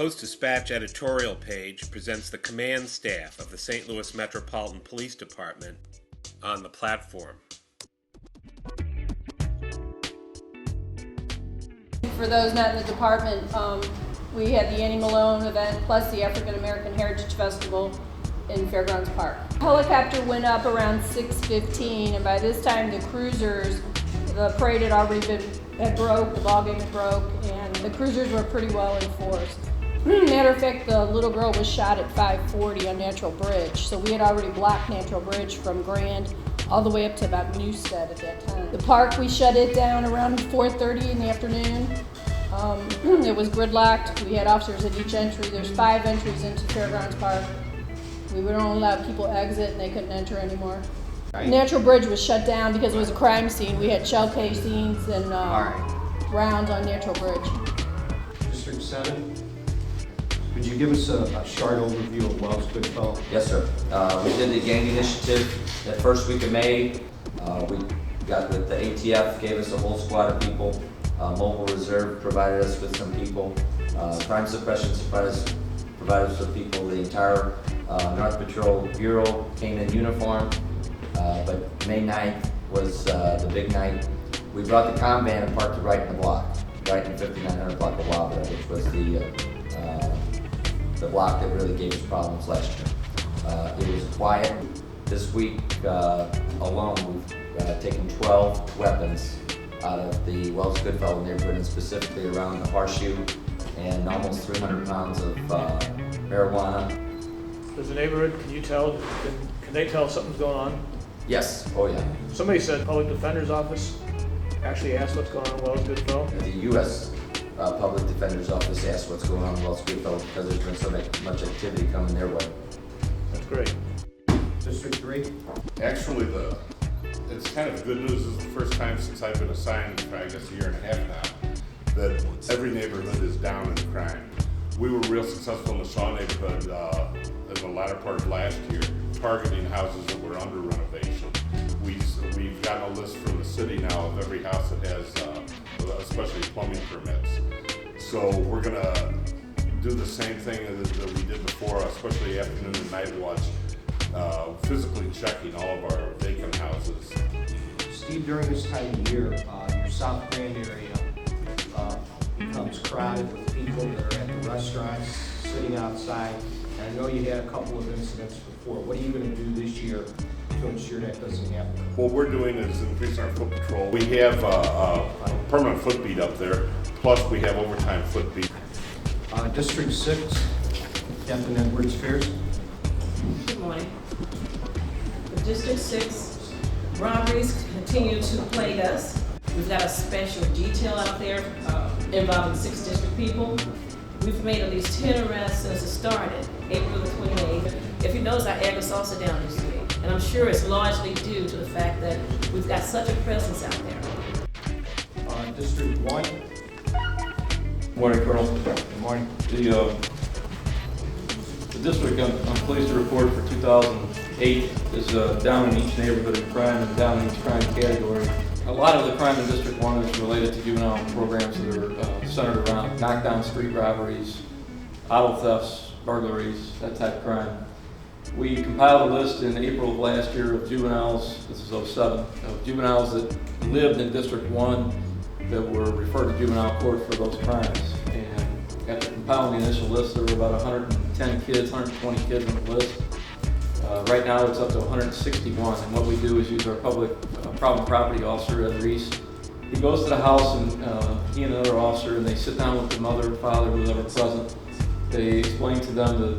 Post-Dispatch editorial page presents the command staff of the St. Louis Metropolitan Police Department on the platform. For those not in the department, we had the Annie Malone event plus the African American Heritage Festival in Fairgrounds Park. The helicopter went up around 6:15, and by this time the cruisers, the parade had already broke, the ball game had broke, and the cruisers were pretty well enforced. Matter of fact, the little girl was shot at 5:40 on Natural Bridge, so we had already blocked Natural Bridge from Grand all the way up to about Newstead at that time. The park, we shut it down around 4:30 in the afternoon. It was gridlocked. We had officers at each entry. There's 5 entries into Fairgrounds Park. We would only allow people exit and they couldn't enter anymore. Right. Natural Bridge was shut down because it was a crime scene. We had shell casings and rounds on Natural Bridge. District 7, could you give us a short overview of Wells Goodfellow? Yes, sir. We did the gang initiative that first week of May. We got with the ATF, gave us a whole squad of people. Mobile Reserve provided us with some people. Crime Suppression provided us with people. The entire North Patrol Bureau came in uniform. But May 9th was the big night. We brought the comm van and parked it right in the block, right in 5900 block of Wabra, which was the block that really gave us problems last year. It was quiet. This week alone, we've taken 12 weapons out of the Wells Goodfellow neighborhood, and specifically around the Horseshoe, and almost 300 pounds of marijuana. Does the neighborhood, can they tell if something's going on? Yes, oh yeah. Somebody said Public Defender's Office actually asked what's going on in Wells Goodfellow. The U.S. Public Defender's Office asked what's going on in Wells Goodfellow because there's been so much activity coming their way. That's great. District 3? Actually, it's kind of good news. This is the first time since I've been assigned, for I guess a year and a half now, that every neighborhood is down in crime. We were real successful in the Shaw neighborhood in the latter part of last year, targeting houses that were under renovation. We've gotten a list from the city now of every house that has, especially plumbing permits. So we're gonna do the same thing that we did before, especially afternoon and night watch. Physically checking all of our vacant houses. Steve, during this time of year, your South Grand area becomes crowded with people that are at the restaurants, sitting outside. And I know you had a couple of incidents before. What are you going to do this year to ensure that doesn't happen? What we're doing is increasing our foot patrol. We have a permanent foot beat up there, plus we have overtime foot beat. District 6, Captain Edwards Fierce. Good morning. The District 6 robberies continue to plague us. We've got a special detail out there involving 6 district people. We've made at least 10 arrests since it started, April the 28th. If you notice, our average also down this week. And I'm sure it's largely due to the fact that we've got such a presence out there. District 1. Morning, Colonel. Good morning. The district, I'm pleased to report for 2008 is down in each neighborhood of crime and down in each crime category. A lot of the crime in District 1 is related to juvenile programs that are centered around knockdown street robberies, auto thefts, burglaries, that type of crime. We compiled a list in April of last year of juveniles, this is 07, of juveniles that lived in District 1 that were referred to juvenile court for those crimes. And after compiling the initial list, there were about 110 kids, 120 kids on the list. Right now it's up to 161, and what we do is use our public problem property officer, Ed Reese. He goes to the house, and he and another officer, and they sit down with the mother, father, who's ever present. They explain to them the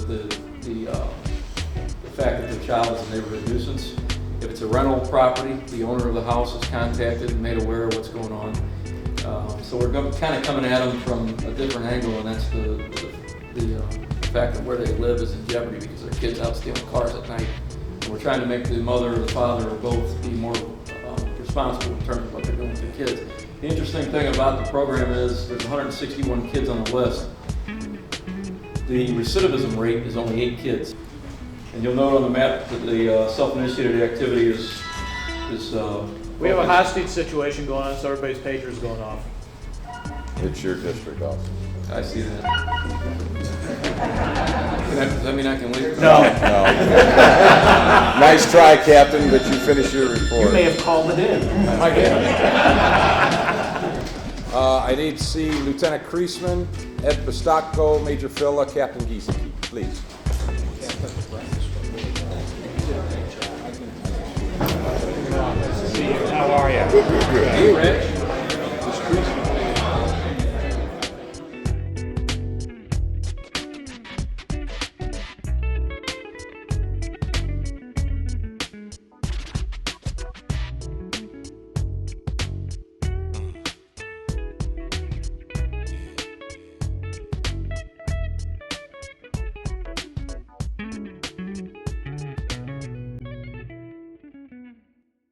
fact that their child is a neighborhood nuisance. If it's a rental property, the owner of the house is contacted and made aware of what's going on. So we're kind of coming at them from a different angle, and that's the fact that where they live is in jeopardy because their kids out stealing cars at night. And we're trying to make the mother or the father or both be more responsible in terms of what they're doing with their kids. The interesting thing about the program is there's 161 kids on the list. The recidivism rate is only 8 kids. And you'll note on the map that the self-initiated activity is We have a hostage situation going on, so everybody's pager's going off. It's your district office. I see that. Does that mean I can leave? No. Nice try, Captain, but you finish your report. You may have called it in. I can. I need to see Lieutenant Kreisman, Ed Pistacco, Major Filla, Captain Giesecke, please. How are you? Good.